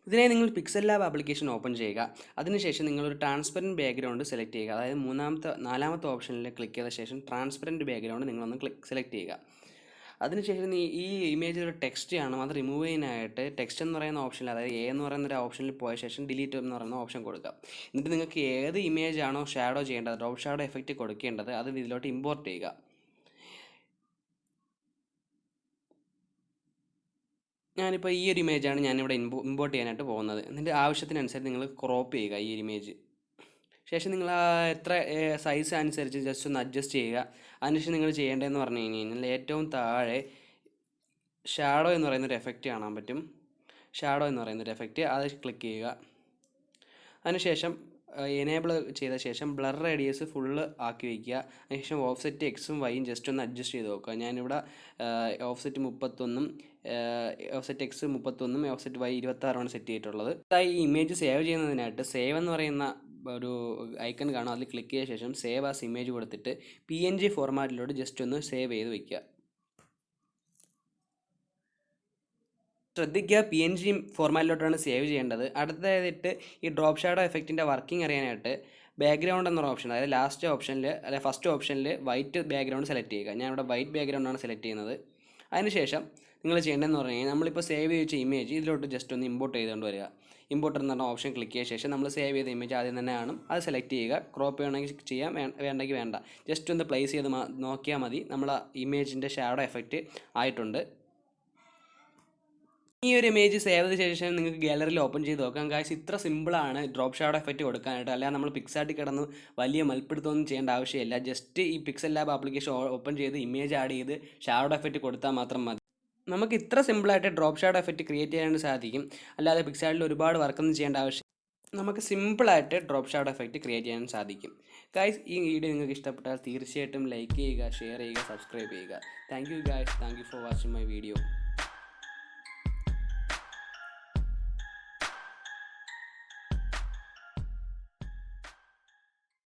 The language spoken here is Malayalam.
ഇതിനായി നിങ്ങൾ pixellab ആപ്ലിക്കേഷൻ ഓപ്പൺ ചെയ്യുക. അതിനുശേഷം നിങ്ങളൊരു ട്രാൻസ്പെറൻറ്റ് ബാക്ക്ഗ്രൗണ്ട് സെലക്ട് ചെയ്യുക. അതായത് നാലാമത്തെ ഓപ്ഷനിൽ ക്ലിക്ക് ചെയ്ത ശേഷം ട്രാൻസ്പെറൻറ്റ് ബാക്ക്ഗ്രൗണ്ട് നിങ്ങളൊന്ന് സെലക്ട് ചെയ്യുക. അതിനുശേഷം ഈ ഇമേജിൽ ഒരു ടെക്സ്റ്റ് കാണും. അത് റിമൂവ് ചെയ്യാനായിട്ട് ടെക്സ്റ്റ് എന്ന് പറയുന്ന ഓപ്ഷനിൽ, അതായത് എ എന്ന് പറയുന്ന ഒരു ഓപ്ഷനിൽ പോയ ശേഷം ഡിലീറ്റ് എന്ന് പറയുന്ന ഓപ്ഷൻ കൊടുക്കുക. എന്നിട്ട് നിങ്ങൾക്ക് ഏത് ഇമേജ് ആണോ ഷാഡോ ചെയ്യേണ്ടത്, ഡ്രോപ്പ് ഷാഡോ എഫക്റ്റ് കൊടുക്കേണ്ടത്, അത് ഇതിലോട്ട് ഇമ്പോർട്ട് ചെയ്യുക. ഞാനിപ്പോൾ ഈ ഒരു ഇമേജാണ് ഞാനിവിടെ ഇമ്പോർട്ട് ചെയ്യാനായിട്ട് പോകുന്നത്. എന്നിട്ട് ആവശ്യത്തിനനുസരിച്ച് നിങ്ങൾ ക്രോപ്പ് ചെയ്യുക ഈ ഒരു ഇമേജ്. ശേഷം നിങ്ങൾ എത്ര സൈസ് അനുസരിച്ച് ജസ്റ്റ് ഒന്ന് അഡ്ജസ്റ്റ് ചെയ്യുക. അതിനുശേഷം നിങ്ങൾ ചെയ്യേണ്ടതെന്ന് പറഞ്ഞു കഴിഞ്ഞാൽ ഏറ്റവും താഴെ ഷാഡോ എന്ന് പറയുന്നൊരു എഫക്റ്റ് കാണാൻ പറ്റും. ഷാഡോ എന്ന് പറയുന്നൊരു എഫക്റ്റ്, അത് ക്ലിക്ക് ചെയ്യുക. അതിനുശേഷം എനേബിൾ ചെയ്ത ശേഷം ബ്ലർ റേഡിയസ് ഫുള്ള് ആക്കി വയ്ക്കുക. അതിനുശേഷം ഓഫ്സെറ്റ് എക്സും വൈയും ജസ്റ്റ് ഒന്ന് അഡ്ജസ്റ്റ് ചെയ്ത് നോക്കുക. ഞാനിവിടെ offset 31, offset X 31, offset Y 26 set ചെയ്തിട്ടുള്ളത്. ഈ ഇമേജ് സേവ് ചെയ്യുന്നതിനായിട്ട് സേവ് എന്ന് പറയുന്ന ഒരു ഐക്കൺ കാണും. അതിൽ ക്ലിക്ക് ചെയ്ത ശേഷം സേവ് ആസ് ഇമേജ് കൊടുത്തിട്ട് PNG ഫോർമാറ്റിലോട്ട് ജസ്റ്റ് ഒന്ന് സേവ് ചെയ്ത് വയ്ക്കുക. ശ്രദ്ധിക്കുക, PNG ഫോർമാറ്റിലോട്ടാണ് സേവ് ചെയ്യേണ്ടത്. അടുത്തതായിട്ട് ഈ ഡ്രോപ്പ് ഷാഡോ എഫക്റ്റിൻ്റെ വർക്കിംഗ് അറിയാനായിട്ട് ബാക്ക്ഗ്രൗണ്ട് എന്നൊരു ഓപ്ഷൻ, അതായത് ലാസ്റ്റ് ഓപ്ഷനിൽ അല്ലെ ഫസ്റ്റ് ഓപ്ഷനിൽ വൈറ്റ് ബാക്ക്ഗ്രൗണ്ട് സെലക്ട് ചെയ്യുക. ഞാൻ ഇവിടെ വൈറ്റ് ബാക്ക്ഗ്രൗണ്ടാണ് സെലക്ട് ചെയ്യുന്നത്. അതിനുശേഷം നിങ്ങൾ ചെയ്യേണ്ടതെന്ന് പറഞ്ഞു കഴിഞ്ഞാൽ നമ്മളിപ്പോൾ സേവ് ചെയ്ത ഇമേജ് ഇതിലോട്ട് ജസ്റ്റ് ഒന്ന് ഇമ്പോർട്ട് ചെയ്തുകൊണ്ട് വരിക. ഇമ്പോർട്ട് എന്ന് പറഞ്ഞ ഓപ്ഷൻ ക്ലിക്ക് ചെയ്ത ശേഷം നമ്മൾ സേവ് ചെയ്ത ഇമേജ് ആദ്യം തന്നെ കാണും, അത് സെലക്ട് ചെയ്യുക. ക്രോപ്പ് ചെയ്യണമെങ്കിൽ ചെയ്യാം, വേണ്ടെങ്കിൽ വേണ്ട. ജസ്റ്റ് ഒന്ന് പ്ലേസ് ചെയ്ത് നോക്കിയാൽ മതി. നമ്മൾ ഇമേജിൻ്റെ ഷാഡോ എഫക്റ്റ് ആയിട്ടുണ്ട്. ഈ ഒരു ഇമേജ് സേവ് ചെയ്ത ശേഷം നിങ്ങൾക്ക് ഗാലറിയിൽ ഓപ്പൺ ചെയ്ത് നോക്കാം. ഗായ്സ്, ഇത്ര സിമ്പിളാണ് ഡ്രോപ്പ് ഷാഡോ എഫക്റ്റ് കൊടുക്കാനായിട്ട്. അല്ലാതെ നമ്മൾ പിക്സാർട്ടിൽ കിടന്ന് വലിയ മൽപ്പിടുത്തൊന്നും ചെയ്യേണ്ട ആവശ്യമില്ല. ജസ്റ്റ് ഈ pixellab ആപ്ലിക്കേഷൻ ഓപ്പൺ ചെയ്ത് ഇമേജ് ആഡ് ചെയ്ത് ഷാഡോ എഫക്റ്റ് കൊടുത്താൽ മാത്രം മതി. നമുക്ക് ഇത്ര സിമ്പിളായിട്ട് ഡ്രോപ്പ് ഷാഡോ എഫക്റ്റ് ക്രിയേറ്റ് ചെയ്യാനായിട്ട് സാധിക്കും. അല്ലാതെ പിക്സാർട്ടിൽ ഒരുപാട് വർക്കൊന്നും ചെയ്യേണ്ട ആവശ്യം. നമുക്ക് സിമ്പിളായിട്ട് ഡ്രോപ്പ് ഷാഡോ എഫക്റ്റ് ക്രിയേറ്റ് ചെയ്യാൻ സാധിക്കും. ഗായ്സ്, ഈ വീഡിയോ നിങ്ങൾക്ക് ഇഷ്ടപ്പെട്ടാൽ തീർച്ചയായിട്ടും ലൈക്ക് ചെയ്യുക, ഷെയർ ചെയ്യുക, സബ്സ്ക്രൈബ് ചെയ്യുക. Thank you guys, thank you for watching my video.